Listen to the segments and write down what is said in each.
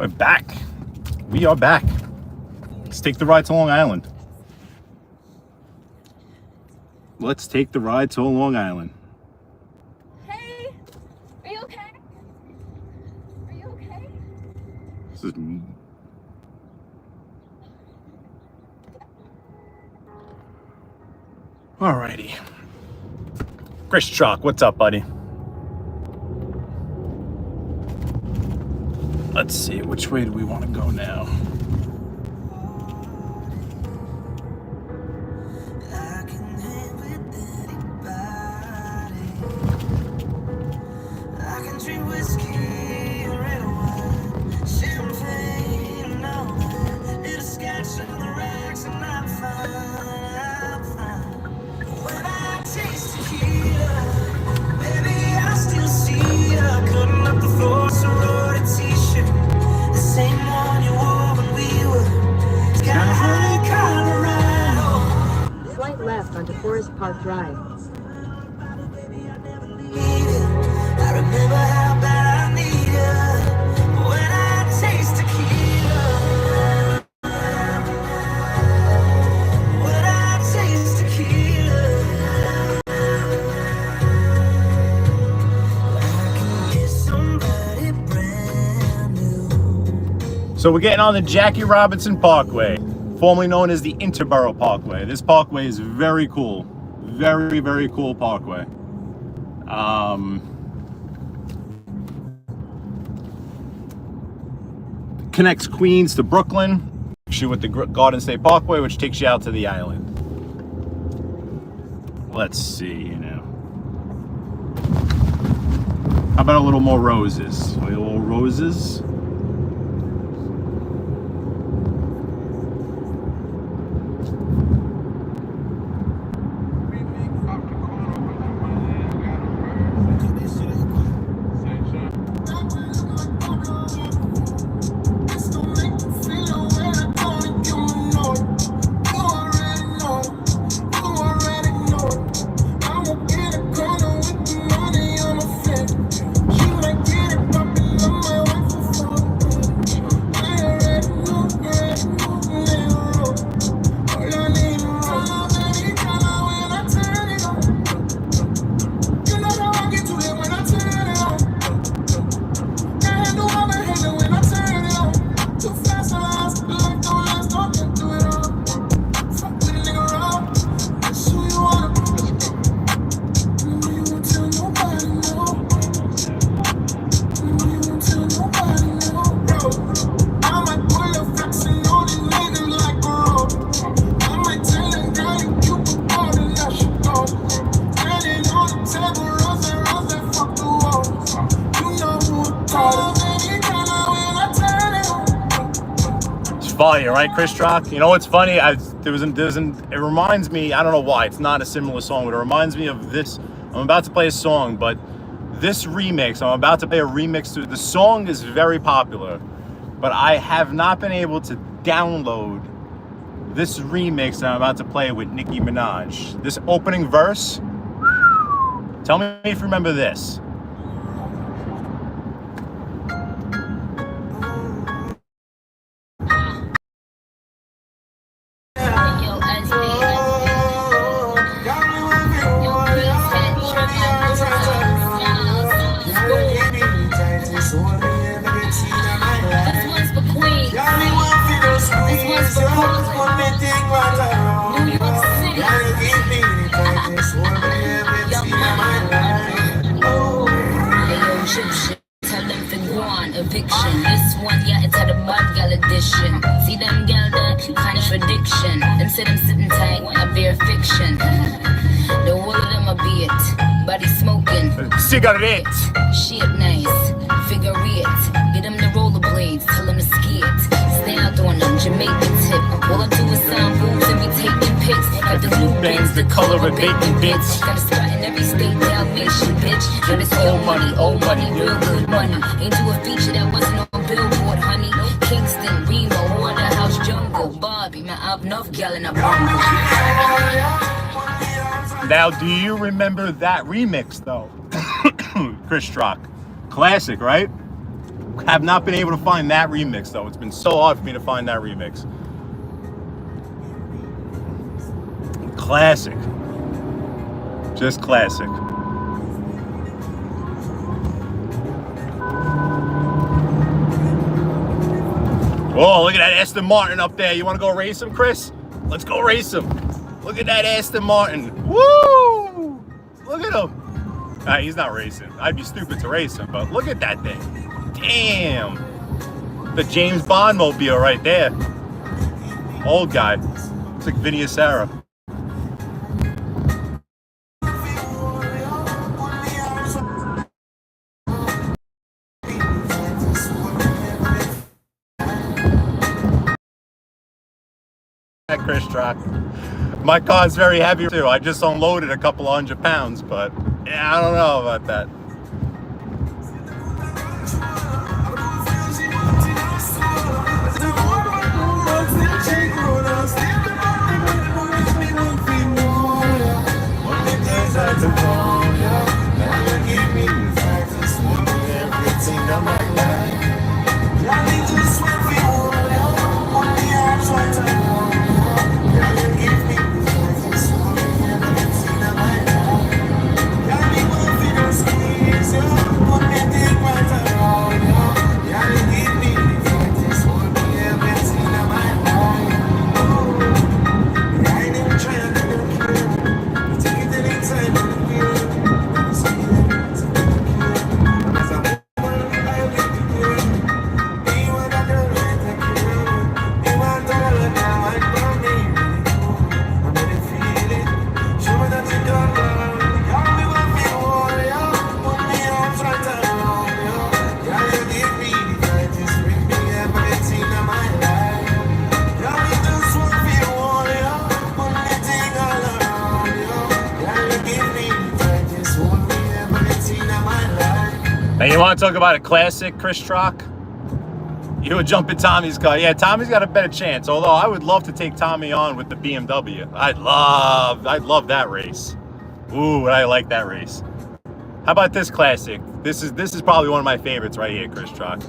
We're back. We are back. Let's take the ride to Long Island. Let's take the ride to Long Island. Hey, are you okay? Are you okay? This is... Alrighty. Chris Chalk, what's up, buddy? Let's see, which way do we want to go now? Slight left onto Forest Park Drive. I remember how bad I need you when I taste tequila. When I taste tequila, I can get somebody brand new. So we're getting on the Jackie Robinson Parkway, formerly known as the Interborough Parkway. This parkway is very cool. Very, very cool parkway. Connects Queens to Brooklyn, actually with the Garden State Parkway, which takes you out to the island. Let's see, How about a little more roses? A little roses? Fire, right, Chris Rock? You know what's funny? It reminds me, I don't know why, it's not a similar song, but it reminds me of this. I'm about to play a song, but this remix, I'm about to play a remix to the song is very popular, but I have not been able to download this remix that I'm about to play with Nicki Minaj. This opening verse, tell me if you remember this. Eviction. This one, yeah, it's had a mud gal edition. See them gal that contradiction. Them say them sitting tight, I bear fiction. The whole of them a be it. Body smoking. Cigarette. Shit nice. Figure it. Get them the rollerblades. Tell them to ski it. Stay out on them. Jamaican tip. All I do is sound moves and we taking pics. Got the blue bands, the color of bacon bits. Got a spot in every state, Dalmatian bitch. And it's old money, real good money. Ain't do a feature that wasn't on Billboard, honey. Kingston, Remo, Waterhouse, Jungle, Bobby, man, I've enough gal in a bundle. Now, do you remember that remix, though? Chris Rock. Classic, right? Have not been able to find that remix though. It's been so hard for me to find that remix. Classic. Just classic. Oh, look at that Aston Martin up there. You want to go race him, Chris? Let's go race him. Look at that Aston Martin. Woo! Look at him. He's not racing. I'd be stupid to race him, but look at that thing. Damn. The James Bond mobile right there. Old guy. It's like Vinny Sarah. Chris Rock. My car's very heavy too. I just unloaded a couple 100 pounds, but yeah, I don't know about that. And you want to talk about a classic, Chris Rock? You would jump in Tommy's car. Yeah, Tommy's got a better chance. Although I would love to take Tommy on with the BMW. I'd love that race. Ooh, I like that race. How about this classic? This is probably one of my favorites right here, Chris Rock.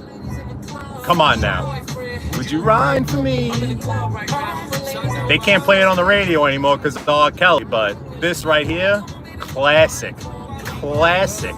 Come on now. Would you ride for me? They can't play it on the radio anymore because of R. Kelly, but this right here, classic. Classic.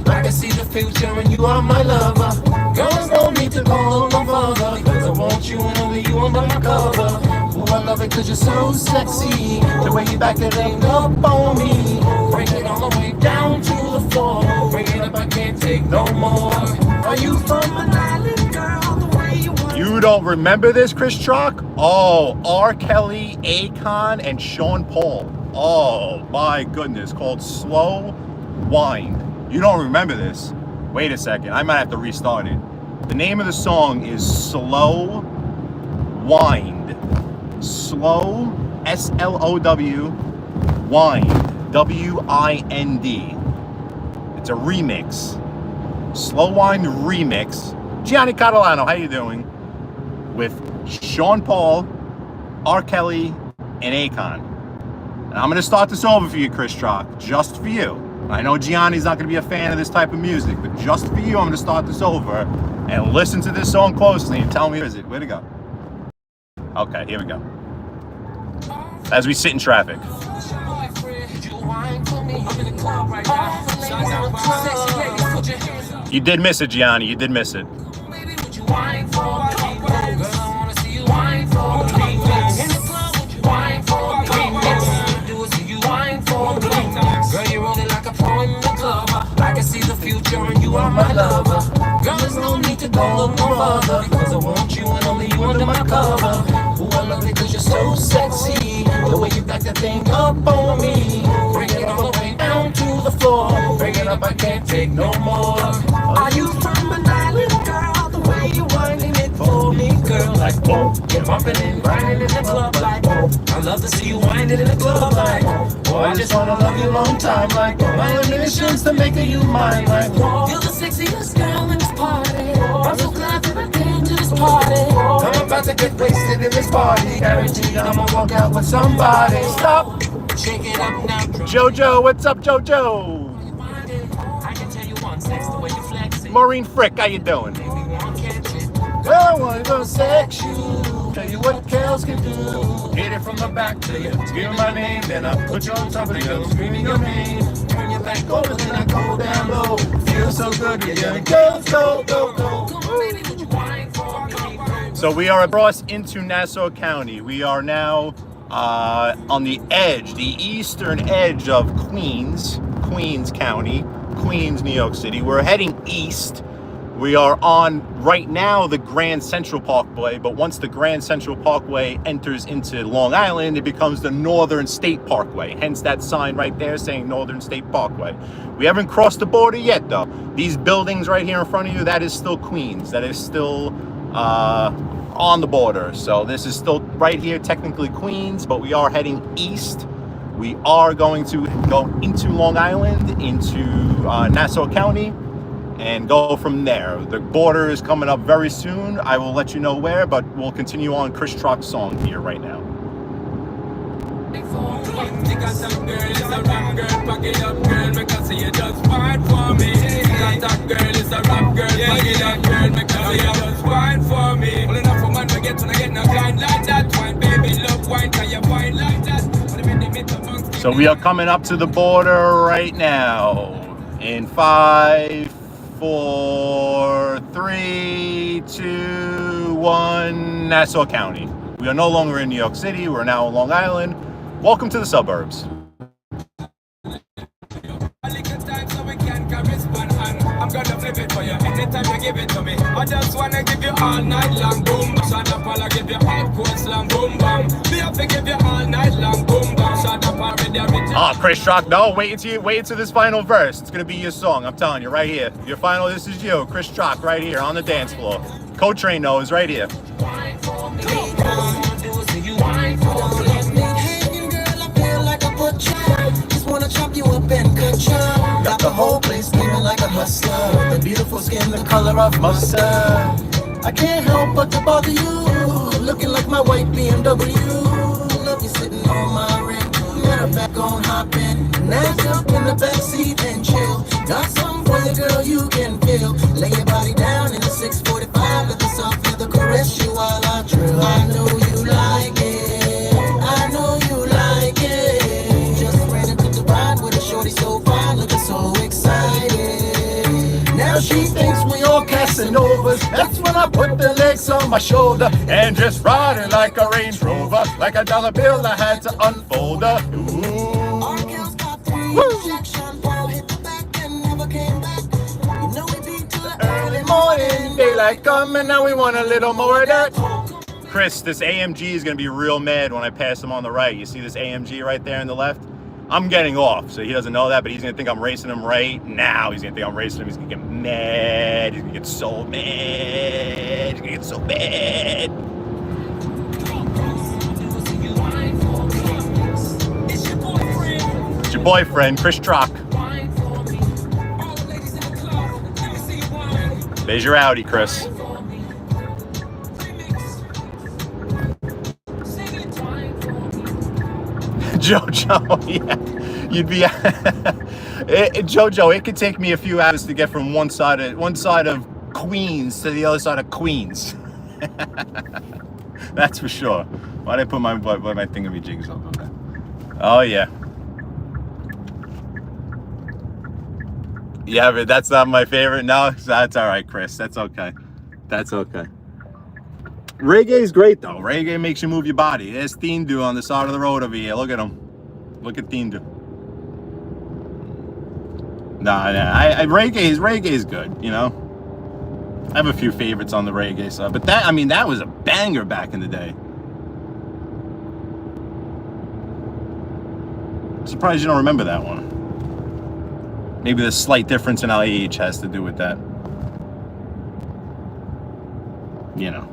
I can see the future and you are my lover. Girls don't need to go no further, because I want you and only you under my cover. Ooh, I love it cause you're so sexy. The way you back it up on me. Bring it all the way down to the floor. Bring it up, I can't take no more. Are you from an island, girl? The way you want. You don't remember this, Chris Rock? Oh, R. Kelly, Akon, and Sean Paul. Oh my goodness, called Slow Wind. You don't remember this? Wait a second, I might have to restart it. The name of the song is Slow Wind. Slow, S-L-O-W, Wind, W-I-N-D. It's a remix. Slow Wind remix. Gianni Catalano, how you doing? With Sean Paul, R. Kelly, and Akon. And I'm going to start this over for you, Chris Rock, just for you. I know Gianni's not going to be a fan of this type of music, but just for you, I'm going to start this over and listen to this song closely and tell me, where is it? Where'd it go? Okay, here we go. As we sit in traffic. You did miss it, Gianni. You did miss it. I can see the future and you are my lover. Girl, there's no need to go look no further, because I want you and only you under my cover. Ooh, I love it cause you're so sexy. The way you back that thing up on me. Bring it all the way down to the floor. Bring it up, I can't take no more. Are you from an island, girl? The way you winding it for me, girl. Like, oh, you're bumping and grinding in the club. Like, oh, I love to see you winding in the club. Like, oh, I just wanna love you a long time. Like, my ambition's to make you mine. Like, you're the sexiest girl in this party. I'm so glad that I came to this party. I'm about to get wasted in this party. Guaranteed I'ma walk out with somebody. Stop. Shake it up now. Jojo, what's up, Jojo? I can tell you one sex the way you flex it. Maureen Frick, how you doing? Baby, won't catch it. Well, I wanna go sex you. Tell you what girls can do. Hit it from the back to you. Scream my name, then I put you on top of the girl, screaming your name. Turn your back over, then I go down low. Feel so good, yeah. Go, go, go, go. So we are across into Nassau County. We are now on the edge, the eastern edge of Queens County, Queens, New York City. We're heading east. We are on, right now, the Grand Central Parkway, but once the Grand Central Parkway enters into Long Island, it becomes the Northern State Parkway. Hence that sign right there saying Northern State Parkway. We haven't crossed the border yet, though. These buildings right here in front of you, that is still Queens. That is still on the border. So this is still right here, technically Queens, but we are heading east. We are going to go into Long Island, into Nassau County, and go from there. The border is coming up very soon. I will let you know where, but we'll continue on Chris Trock's song here right now. So we are coming up to the border right now. In 5, 4, 3, 2, 1, Nassau County. We are no longer in New York City. We're now in Long Island. Welcome to the suburbs. I'm gonna flip it for you anytime you give it to me. I just wanna give you all night long boom. Shut up, I'll give you hardcore slam boom bam. Me have to give you all night long boom bam. Shut up, already original. Oh, Chris Trock, no, wait until this final verse. It's gonna be your song. I'm telling you, right here. Your final, this is you, Chris Trock, right here on the dance floor. Co-train knows, right here. Wine for me, you wine for me. Hanging girl, I feel like a butcher. Just wanna chop you up and cut you. Got the whole place screaming like a hustler. The beautiful skin, the color of mustard. I can't help but to bother you. Looking like my white BMW. Love you sitting on my rim. Matter of fact, gon' hop in. Now jump in the backseat and chill. Got something for you, girl, you can feel. Lay your body down in the 645. Let the soft leather caress you while I drill. I know you like it. I know you like it. Just ran into the ride with a shorty so fine, looking so excited. Now she thinks we all Casanovas. That's when I put the legs on my shoulder and just ride it like a Range Rover. Like a dollar bill, I had to unfold her. Ooh. Early morning, daylight coming, now we want a little more of that. Chris, this AMG is gonna be real mad when I pass him on the right. You see this AMG right there on the left? I'm getting off, so he doesn't know that, but he's gonna think I'm racing him right now. He's gonna think I'm racing him. He's gonna get mad. He's gonna get so mad. He's gonna get so mad. It's your boyfriend, Chris Trock. There's your Audi, Chris. Jojo, yeah, you'd be Jojo. It could take me a few hours to get from one side of Queens to the other side of Queens. That's for sure. Why did I put my thingamajiggies up? Okay. Oh yeah. Yeah, but that's not my favorite. No, that's all right, Chris. That's okay. That's okay. Reggae's great though. Reggae makes you move your body. There's Thindu on the side of the road over here. Look at him. Look at Thindu. Reggae's good, you know. I have a few favorites on the reggae side, but that was a banger back in the day. Surprised you don't remember that one. Maybe the slight difference in our age has to do with that. You know.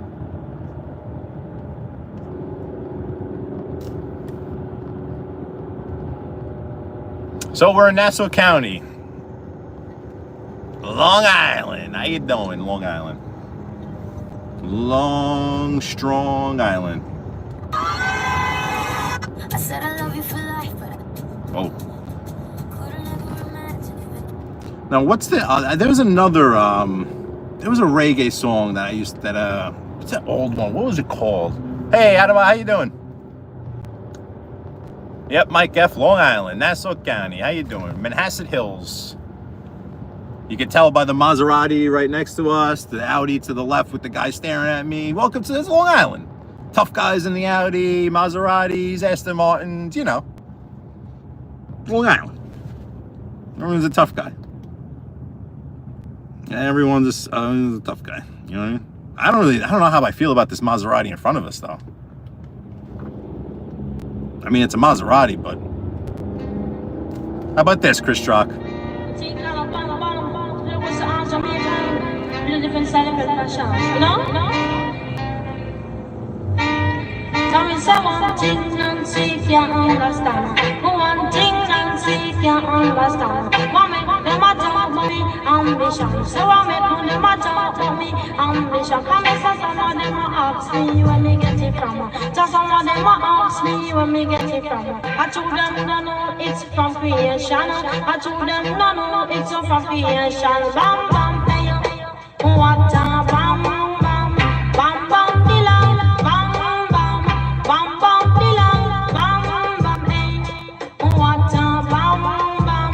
So we're in Nassau County, Long Island. How you doing, Long Island? Long, strong island. Said I love you for life, but I Oh. couldn't ever imagine it. Now, what's the? There was another. There was a reggae song that I used. What's that old one? What was it called? Hey, how you doing? Yep, Mike F. Long Island, Nassau County. How you doing? Manhasset Hills. You can tell by the Maserati right next to us, the Audi to the left with the guy staring at me. Welcome to this Long Island. Tough guys in the Audi, Maseratis, Aston Martins, you know. Long Island. Everyone's a tough guy. Yeah, everyone's a tough guy. You know what I mean? I don't know how I feel about this Maserati in front of us, though. I mean, it's a Maserati, but how about this, Chris Rock? Tell me say one thing, Nancy, if you understand. One thing, Nancy, if you understand. What make them a talk about me ambition? So what make them a talk about me ambition? Come and say some of them a ask me where me get it from. Just some of them a ask me where me get it from. I told them no, no, it's from creation. I told them no, no, it's from creation. Bam, bam, hey, what a bam, bam, bam, bam, dilang, bam, bam, bam, bam, dilang, bam, bam, hey, what a bam, bam,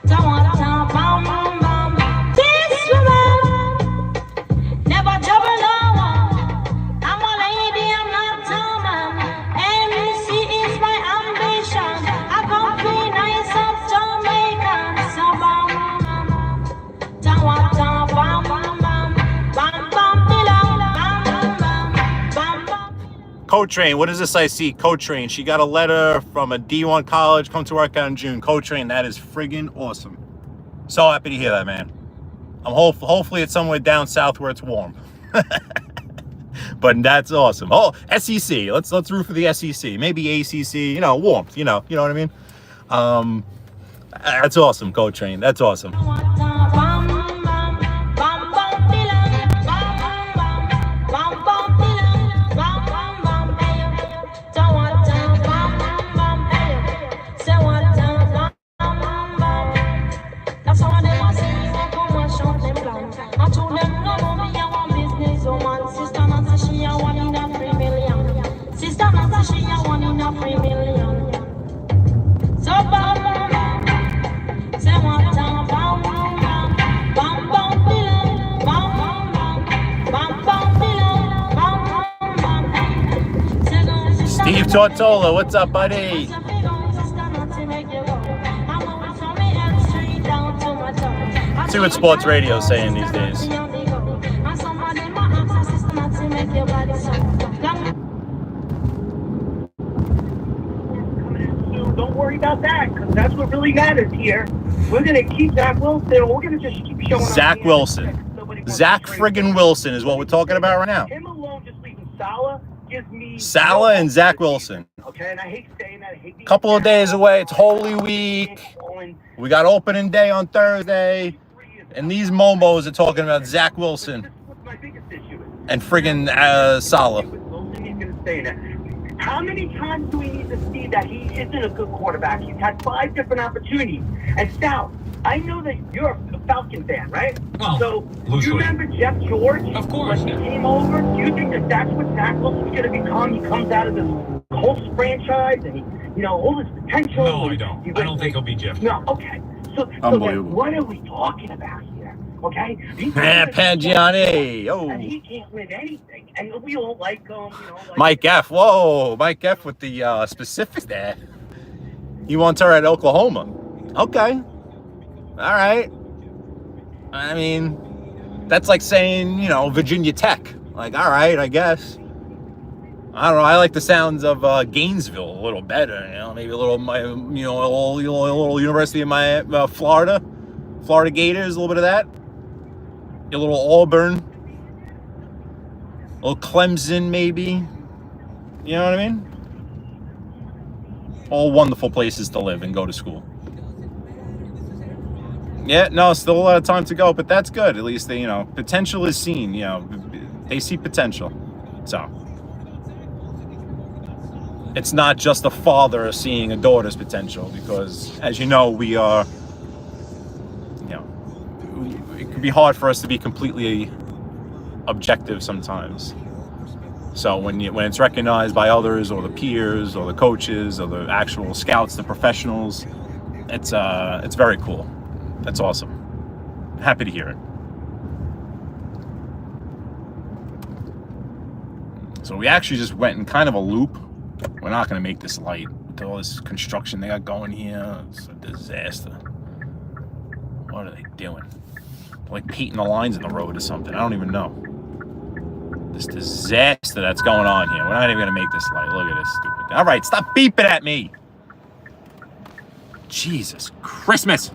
ta what a bam, bam. This woman never trouble no one. I'm a lady, I'm not a man. MC is my ambition. I come free nice of Jamaican. So bam, ta what a bam, bam, bam, bam, dilang, bam, bam, bam, bam. Co-Train, what is this I see? Co-Train, she got a letter from a D1 college, come to work out in June. Co-Train, that is friggin' awesome. So happy to hear that, man. I'm hopefully it's somewhere down south where it's warm. But that's awesome. Oh, SEC, let's root for the SEC. Maybe ACC, you know, warmth, you know what I mean? That's awesome, Co-Train, that's awesome. Steve Tortola, what's up, buddy? See what sports radio is saying these days. Don't worry about that, because that's what really matters here. We're going to keep Zach Wilson. We're going to just keep showing Zach Wilson. Zach friggin' Wilson is what we're talking about right now. Him alone, just leaving Salah, gives me... Salah and Zach Wilson. Okay, and I hate saying that. I hate being... Couple of days away. It's Holy Week. We got opening day on Thursday. And these momos are talking about Zach Wilson My biggest issue is... and friggin' Salah. Wilson, he's going to stay in it. How many times do we need to see that he isn't a good quarterback? He's had 5 different opportunities. And Sal, I know that you're a Falcon fan, right? Oh, so, loosely. you remember Jeff George? Of course. When he came over, do you think that that's what Zach Wilson's going to become? He comes out of this Colts franchise and he, all this potential. No, I don't. I don't think he'll be Jeff. No, okay. So then what are we talking about here? Okay? Pangiani. Oh. And he can't win anything. And we all like him, Mike F. Whoa, Mike F. with the specifics there. He wants her at Oklahoma. Okay. All right. I mean, that's like saying, Virginia Tech. Like, all right, I guess. I don't know. I like the sounds of Gainesville a little better. Maybe a little, a little University of Miami, Florida Gators, a little bit of that. A little Auburn, a little Clemson, maybe. You know what I mean? All wonderful places to live and go to school. Yeah, no, still a lot of time to go, but that's good. At least they, potential is seen. They see potential. So it's not just a father seeing a daughter's potential, because as you know, we are, you know, it can be hard for us to be completely objective sometimes. So when it's recognized by others, or the peers, or the coaches, or the actual scouts, the professionals, it's very cool. That's awesome. Happy to hear it. So we actually just went in kind of a loop. We're not going to make this light with all this construction they got going here. It's a disaster. What are they doing? Like painting the lines in the road or something. I don't even know. This disaster that's going on here. We're not even going to make this light. Look at this stupid. All right, stop beeping at me. Jesus Christmas.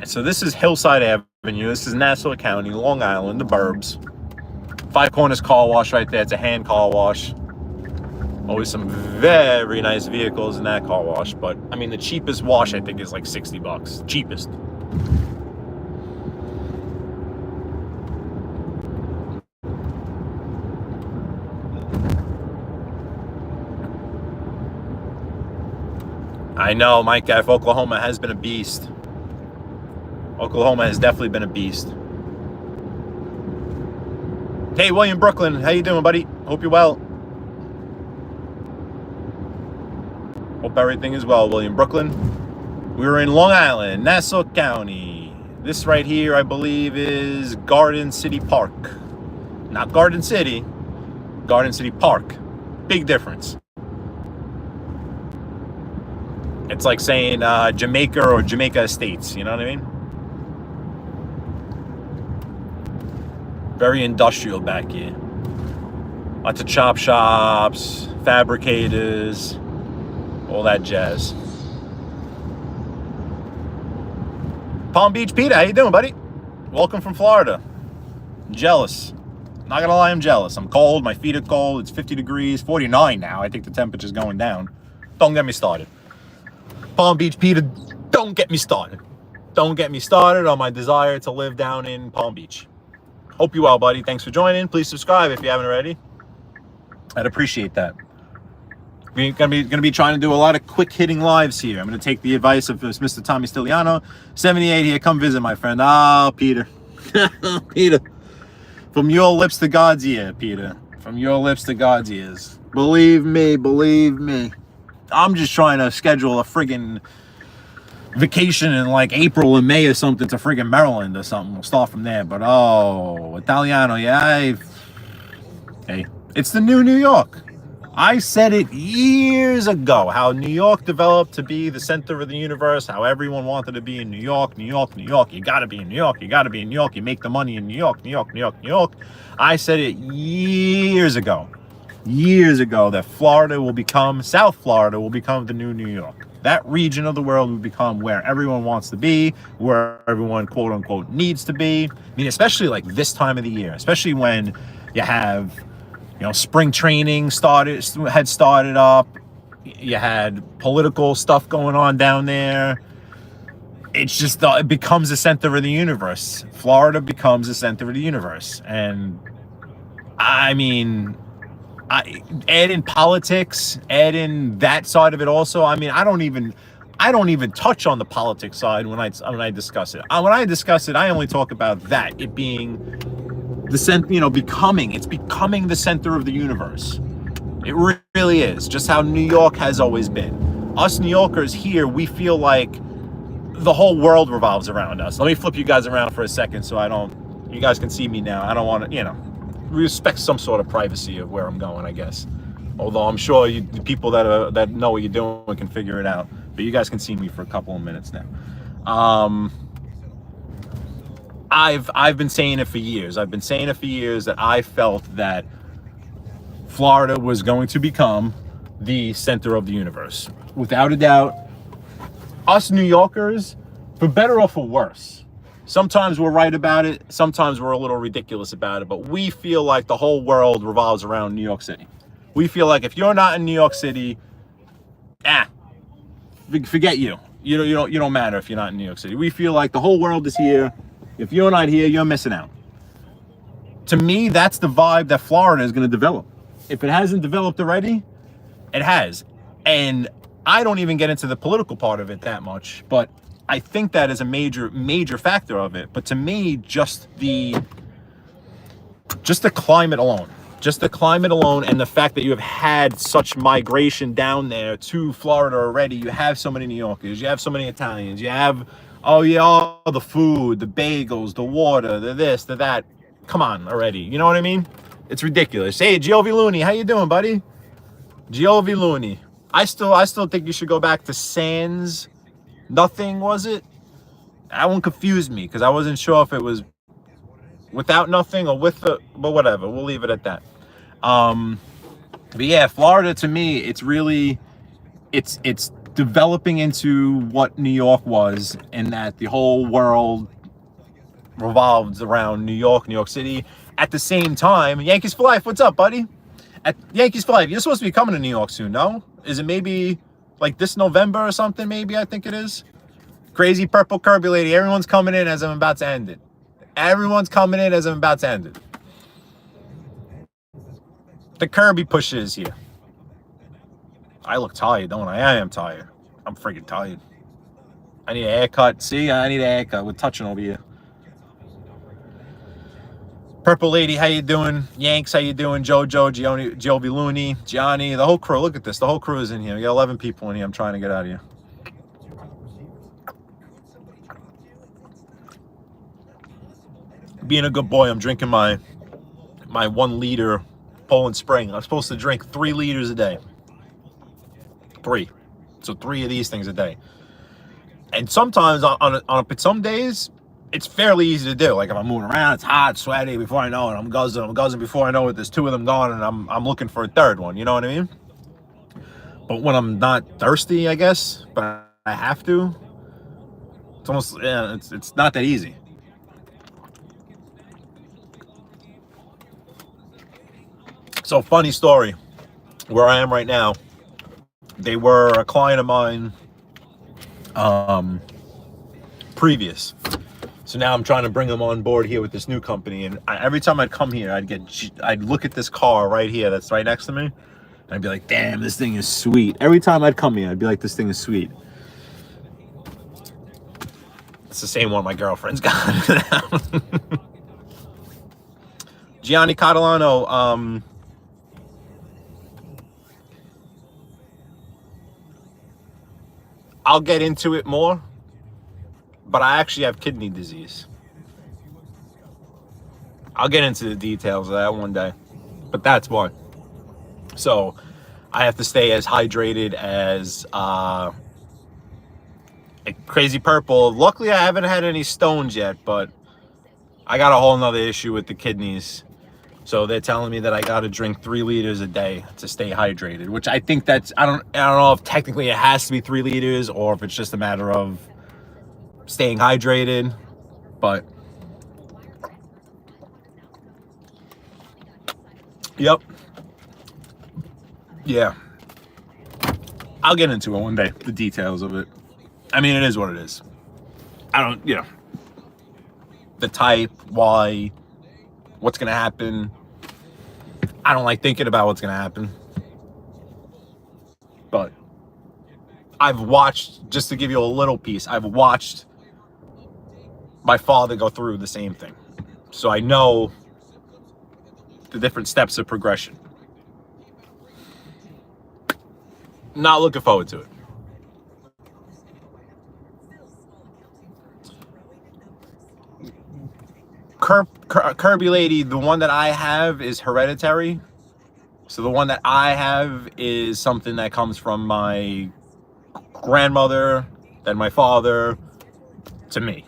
So this is Hillside Avenue. This is Nassau County, Long Island, the burbs. Five Corners Car Wash right there. It's a hand car wash. Always some very nice vehicles in that car wash. But, I mean, the cheapest wash, I think, is like $60. Cheapest. I know, Mike F. Oklahoma has been a beast. Oklahoma has definitely been a beast. Hey, William Brooklyn, how you doing, buddy? Hope you're well. Hope everything is well, William Brooklyn. We're in Long Island, Nassau County. This right here, I believe, is Garden City Park. Not Garden City, Garden City Park. Big difference. It's like saying Jamaica or Jamaica Estates, you know what I mean? Very industrial back here. Lots of chop shops, fabricators, all that jazz. Palm Beach Peter, how you doing, buddy? Welcome from Florida. Jealous. Not gonna lie, I'm jealous. I'm cold, my feet are cold, it's 50 degrees, 49 now. I think the temperature's going down. Don't get me started. Palm Beach Peter, don't get me started. Don't get me started on my desire to live down in Palm Beach. Hope you well, buddy. Thanks for joining. Please subscribe if you haven't already. I'd appreciate that. We're gonna be trying to do a lot of quick hitting lives here. I'm gonna take the advice of Mr. Tommy Stiliano, 78 here. Come visit, my friend. Ah, Peter. Peter. From your lips to God's ear, Peter. From your lips to God's ears. Believe me, believe me. I'm just trying to schedule a friggin' vacation in like April and May or something to friggin' Maryland or something. We'll start from there. But oh, Italiano, yeah. Hey, it's the new New York. I said it years ago, how New York developed to be the center of the universe, how everyone wanted to be in New York, New York, New York. You gotta be in New York, you gotta be in New York. You make the money in New York, New York, New York, New York. I said it years ago that Florida will become, South Florida will become the new New York. That region of the world will become where everyone wants to be, where everyone, quote unquote, needs to be. I mean, especially like this time of the year, especially when you have, you know, spring training had started up. You had political stuff going on down there. It's just, it becomes the center of the universe. Florida becomes the center of the universe. And I mean, add in politics, add in that side of it also. I mean, I don't even touch on the politics side when I discuss it. When I discuss it, I only talk about that, it being the center, you know, becoming the center of the universe. It really is. Just how New York has always been. Us New Yorkers here, we feel like the whole world revolves around us. Let me flip you guys around for a second so you guys can see me now. I don't want to, you know, respect some sort of privacy of where I'm going, I guess. Although I'm sure the people that know what you're doing can figure it out. But you guys can see me for a couple of minutes now. I've been saying it for years. That I felt that Florida was going to become the center of the universe. Without a doubt, us New Yorkers, for better or for worse, sometimes we're right about it, sometimes we're a little ridiculous about it, but we feel like the whole world revolves around New York City. We feel like if you're not in New York City, forget you. You don't matter if you're not in New York City. We feel like the whole world is here. If you're not here, you're missing out. To me, that's the vibe that Florida is going to develop. If it hasn't developed already, it has. And I don't even get into the political part of it that much, but I think that is a major factor of it. But to me, just the climate alone. Just the climate alone, and the fact that you have had such migration down there to Florida already. You have so many New Yorkers, you have so many Italians, you have, oh yeah, all the food, the bagels, the water, the this, the that. Come on already. You know what I mean? It's ridiculous. Hey, Giovi Looney, how you doing, buddy? Giovi Looney. I still think you should go back to Sans Nothing, was it? That one confused me because I wasn't sure if it was without nothing or with the, but whatever, we'll leave it at that. But yeah, Florida to me, it's really, it's developing into what New York was, and that the whole world revolves around New York City. At the same time, Yankees for life, what's up, buddy? At Yankees for life, you're supposed to be coming to New York soon, no? Is it maybe like this November or something, maybe? I think it is. Crazy Purple Kirby Lady, everyone's coming in as I'm about to end it. Everyone's coming in as I'm about to end it. The Kirby push is here. I look tired, don't I? I am tired. I'm freaking tired. I need a haircut. See, I need a haircut. We're touching over here. Purple Lady, how you doing? Yanks, how you doing? Jojo, Jovi Looney, Johnny, the whole crew. Look at this. The whole crew is in here. We got 11 people in here. I'm trying to get out of here. Being a good boy, I'm drinking my 1 liter Poland Spring. I'm supposed to drink 3 liters a day. 3. So 3 of these things a day. And sometimes some days it's fairly easy to do. Like if I'm moving around, it's hot, sweaty. Before I know it, I'm guzzling. Before I know it, there's 2 of them gone, and I'm looking for a 3rd one. You know what I mean? But when I'm not thirsty, I guess, but I have to, it's almost, yeah, it's not that easy. So funny story, where I am right now, they were a client of mine previous. So now I'm trying to bring them on board here with this new company. And every time I'd come here, I'd look at this car right here that's right next to me. And I'd be like, damn, this thing is sweet. Every time I'd come here, I'd be like, this thing is sweet. It's the same one my girlfriend's got. Gianni Catalano, I'll get into it more, but I actually have kidney disease. I'll get into the details of that one day, but that's why. So I have to stay as hydrated as Crazy Purple. Luckily, I haven't had any stones yet, but I got a whole nother issue with the kidneys. So they're telling me that I got to drink 3 liters a day to stay hydrated, which I think that's, I don't know if technically it has to be 3 liters or if it's just a matter of staying hydrated, but yep. Yeah. I'll get into it one day, the details of it. I mean, it is what it is. I don't, you know, the type, why, what's going to happen. I don't like thinking about what's going to happen. But I've watched, just to give you a little piece, I've watched my father go through the same thing. So I know the different steps of progression. Not looking forward to it. Kirby Lady, the one that I have is hereditary. So the one that I have is something that comes from my grandmother, then my father, to me.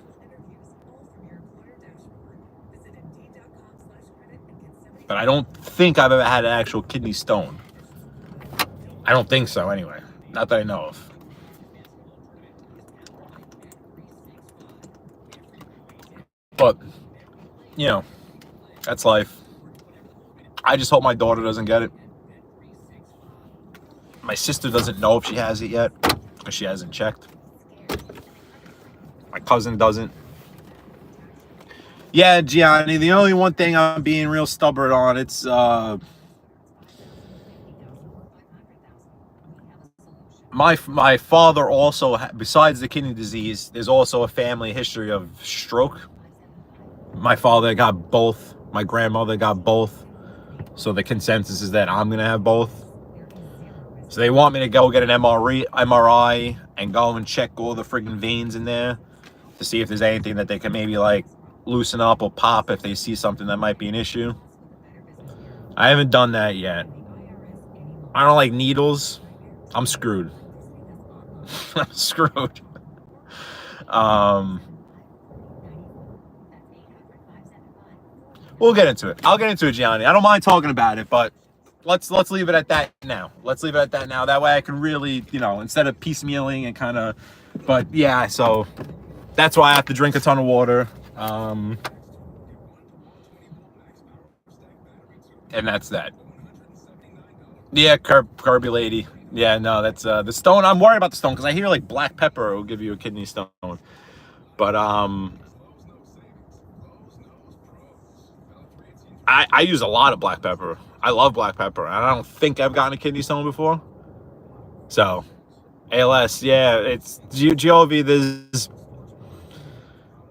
But I don't think I've ever had an actual kidney stone. I don't think so, anyway. Not that I know of. But, you know, that's life. I just hope my daughter doesn't get it. My sister doesn't know if she has it yet, because she hasn't checked. My cousin doesn't. Yeah, Gianni, the only one thing I'm being real stubborn on, it's my father also, besides the kidney disease, there's also a family history of stroke. My father got both. My grandmother got both. So the consensus is that I'm going to have both. So they want me to go get an MRI and go and check all the friggin' veins in there to see if there's anything that they can maybe like loosen up or pop if they see something that might be an issue. I haven't done that yet. I don't like needles. I'm screwed. I'm screwed. We'll get into it. I'll get into it, Gianni. I don't mind talking about it, but let's leave it at that now. Let's leave it at that now. That way I can really, you know, instead of piecemealing and kind of, but yeah, so that's why I have to drink a ton of water. And that's that. Yeah, Kirby lady. Yeah, no, that's the stone. I'm worried about the stone because I hear like black pepper will give you a kidney stone. But I use a lot of black pepper. I love black pepper. And I don't think I've gotten a kidney stone before. So, ALS, yeah, it's Giove. There's,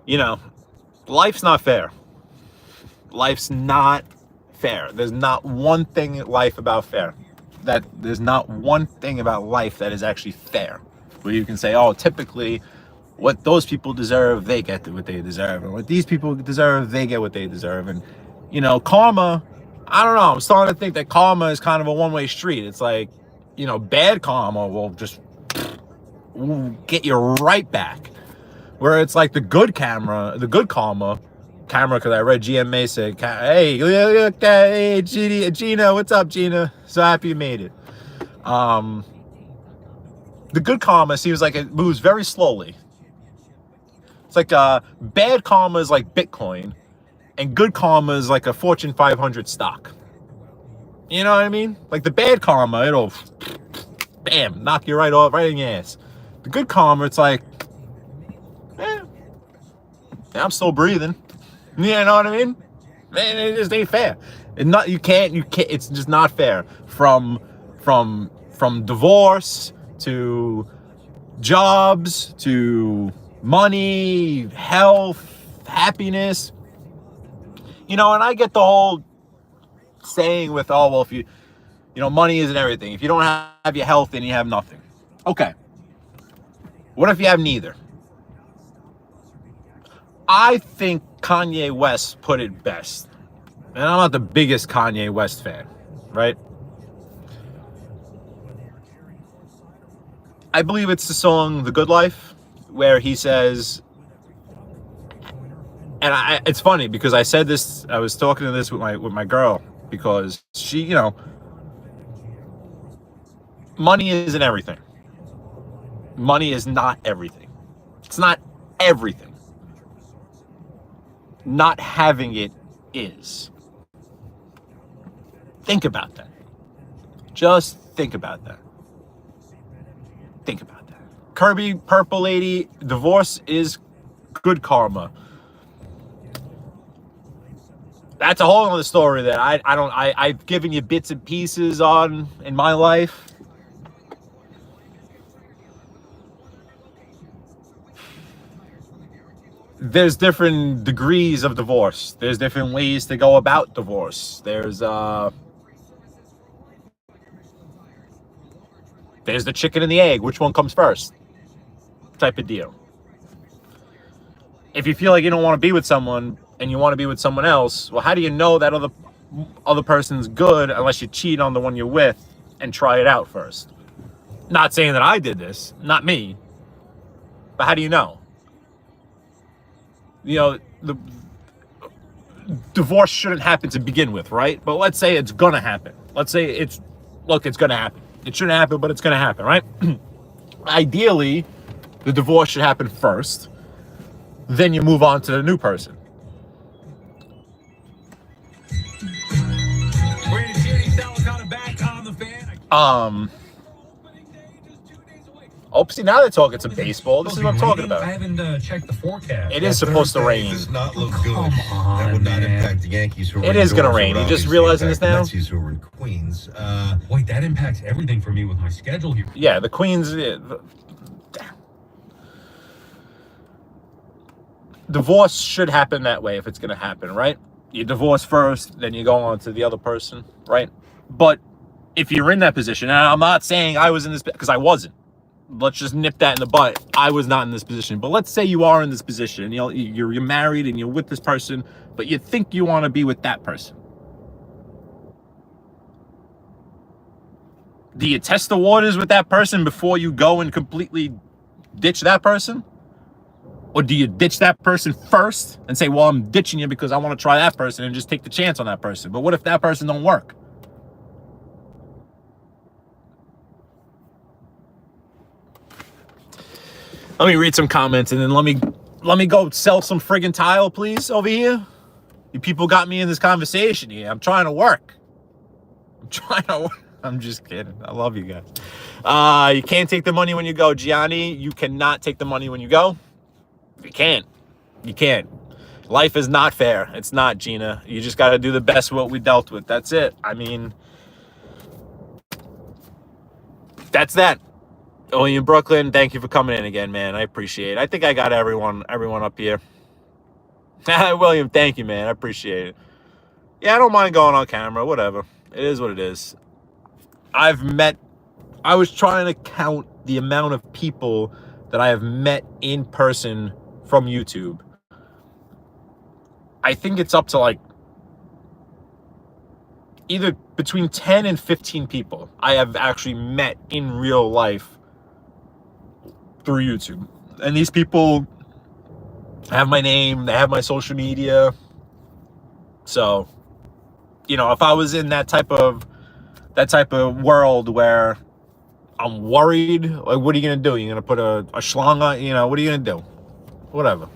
you know, life's not fair. Life's not fair. There's not one thing in life about fair. There's not one thing about life that is actually fair. Where you can say, oh, typically, what those people deserve, they get what they deserve, and what these people deserve, they get what they deserve. And you know, karma, I don't know, I'm starting to think that karma is kind of a one-way street. It's like, you know, bad karma will just get you right back. Where it's like the good karma, because I read GMA said, hey, Gina, what's up, Gina? So happy you made it. The good karma seems like it moves very slowly. It's like bad karma is like Bitcoin, and good karma is like a Fortune 500 stock. You know what I mean? Like the bad karma, it'll bam, knock you right in your ass. The good karma, it's like, I'm still breathing. You know what I mean? Man, it just ain't fair. You can't. It's just not fair. From divorce to jobs to money, health, happiness. You know, and I get the whole saying with, oh, well, if you know, money isn't everything. If you don't have your health, then you have nothing. Okay. What if you have neither? I think Kanye West put it best. And I'm not the biggest Kanye West fan, right? I believe it's the song The Good Life, where he says, and it's funny because I said this, I was talking to this with my girl, because she, you know, money isn't everything. Money is not everything. It's not everything. Not having it is. Think about that. Just think about that. Think about that. Kirby, Purple Lady, divorce is good karma. That's a whole other story that I've given you bits and pieces on in my life. There's different degrees of divorce. There's different ways to go about divorce. There's the chicken and the egg. Which one comes first? Type of deal. If you feel like you don't want to be with someone and you want to be with someone else, well, how do you know that other person's good unless you cheat on the one you're with and try it out first? Not saying that I did this, not me, but how do you know? You know, the divorce shouldn't happen to begin with, right? But let's say it's gonna happen. Let's say it's gonna happen. It shouldn't happen, but it's gonna happen, right? Ideally, the divorce should happen first. Then you move on to the new person. Oh, see, now they're talking some baseball. This is what I'm talking about. I haven't checked the forecast. It is supposed to rain. Does not look Oh, good. come on, That would not man. impact the Yankees who are It is gonna indoors, rain. or You just obviously realizing impact this now? the Metsies who are in Queens. Wait, that impacts everything for me with my schedule here. Yeah, the Queens. Divorce should happen that way if it's going to happen, right? You divorce first, then you go on to the other person, right? But if you're in that position, and I'm not saying I was in this, because I wasn't. Let's just nip that in the butt. I was not in this position. But let's say you are in this position. You know, you're married and you're with this person, but you think you want to be with that person. Do you test the waters with that person before you go and completely ditch that person? Or do you ditch that person first and say, well, I'm ditching you because I want to try that person, and just take the chance on that person? But what if that person don't work? Let me read some comments, and then let me go sell some friggin' tile, please, over here. You people got me in this conversation here. I'm trying to work. I'm just kidding. I love you guys. You can't take the money when you go, Gianni. You cannot take the money when you go. You can't. You can't. Life is not fair. It's not, Gina. You just got to do the best what we dealt with. That's it. I mean, that's that. Oh, in Brooklyn, thank you for coming in again, man. I appreciate it. I think I got everyone up here. William, thank you, man. I appreciate it. Yeah, I don't mind going on camera. Whatever. It is what it is. I was trying to count the amount of people that I have met in person from YouTube. I think it's up to like either between 10 and 15 people I have actually met in real life through YouTube. And these people have my name, they have my social media. So, you know, if I was in that type of world where I'm worried, like, what are you gonna do? You're gonna put a schlong on, you know, what are you gonna do? Whatever.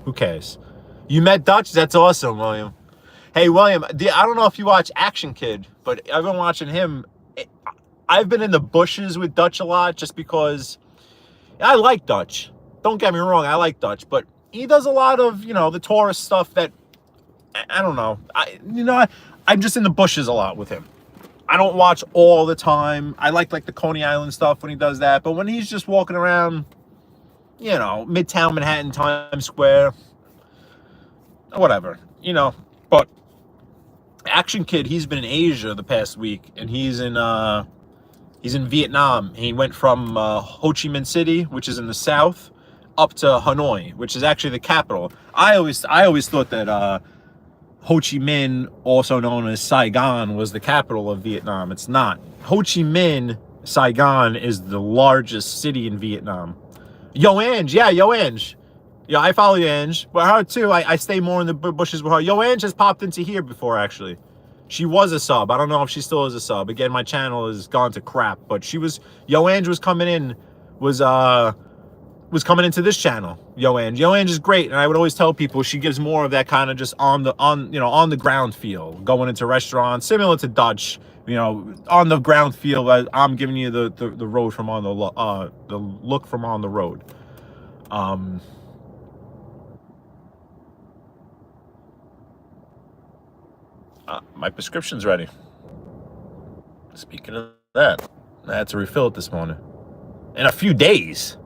Who cares? You met Dutch? That's awesome, William. Hey, William, I don't know if you watch Action Kid, but I've been watching him. I've been in the bushes with Dutch a lot just because I like Dutch. Don't get me wrong, I like Dutch, but he does a lot of, you know, the tourist stuff that, I don't know. I'm just in the bushes a lot with him. I don't watch all the time. I like the Coney Island stuff when he does that, but when he's just walking around, you know, Midtown Manhattan, Times Square, whatever, you know. But Action Kid, he's been in Asia the past week, and he's in Vietnam. He went from Ho Chi Minh City, which is in the south, up to Hanoi, which is actually the capital. I always thought that Ho Chi Minh, also known as Saigon, was the capital of Vietnam. It's not. Ho Chi Minh, Saigon is the largest city in Vietnam. Yo, Ange. Yeah, Yo, Ange. Yeah, I follow you, Ange. But her, too, I stay more in the bushes with her. Yo, Ange has popped into here before, actually. She was a sub. I don't know if she still is a sub. Again, my channel has gone to crap. But she was... Yo, Ange was coming in... Was coming into this channel. Yo, Ange. Yo, Ange is great. And I would always tell people she gives more of that kind of just on the ground feel. Going into restaurants. Similar to Dutch. You know, on the ground feel. I'm giving you the road from on the look from on the road. My prescription's ready. Speaking of that, I had to refill it this morning. In a few days.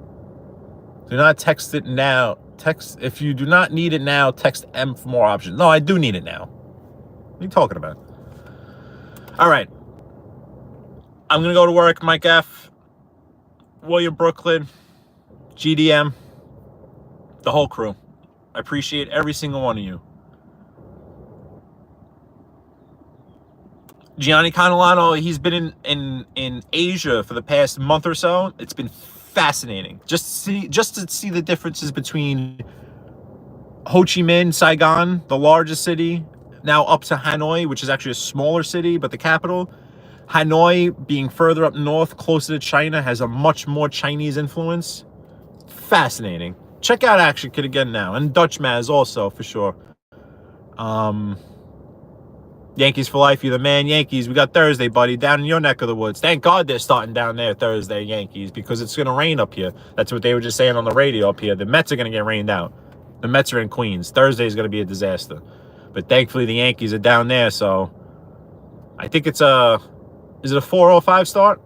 Do not text it now. If you do not need it now, text M for more options. No, I do need it now. What are you talking about? All right. I'm going to go to work. Mike F. William Brooklyn. GDM. The whole crew. I appreciate every single one of you. Gianni Canolano, he's been in Asia for the past month or so. It's been fascinating. Just to see the differences between Ho Chi Minh, Saigon, the largest city, now up to Hanoi, which is actually a smaller city, but the capital. Hanoi, being further up north, closer to China, has a much more Chinese influence. Fascinating. Check out Action Kid again now. And Dutch Maz also, for sure. Yankees for life. You're the man, Yankees. We got Thursday, buddy, down in your neck of the woods. Thank God they're starting down there Thursday, Yankees, because it's going to rain up here. That's what they were just saying on the radio up here. The Mets are going to get rained out. The Mets are in Queens. Thursday is going to be a disaster. But thankfully, the Yankees are down there, so I think it's is it a 4:05 start?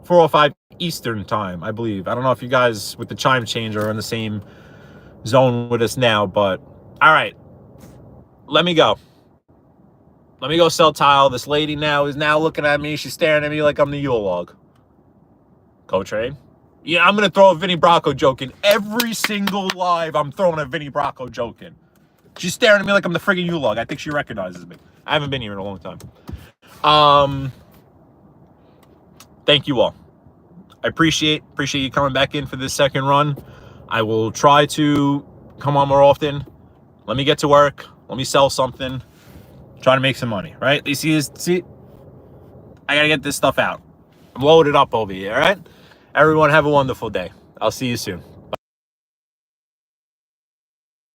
4:05 Eastern time, I believe. I don't know if you guys with the chime change are in the same zone with us now, but all right. Let me go. Let me go sell tile. This lady now is now looking at me. She's staring at me like I'm the Yule log. Co-train. Yeah, I'm going to throw a Vinny Bracco joke in. Every single live, I'm throwing a Vinny Bracco joke in. She's staring at me like I'm the friggin' Yule log. I think she recognizes me. I haven't been here in a long time. Thank you all. I appreciate you coming back in for this second run. I will try to come on more often. Let me get to work. Let me sell something. Try to make some money, right? You see, I gotta get this stuff out. I'm loaded up over here, all right? Everyone have a wonderful day. I'll see you soon.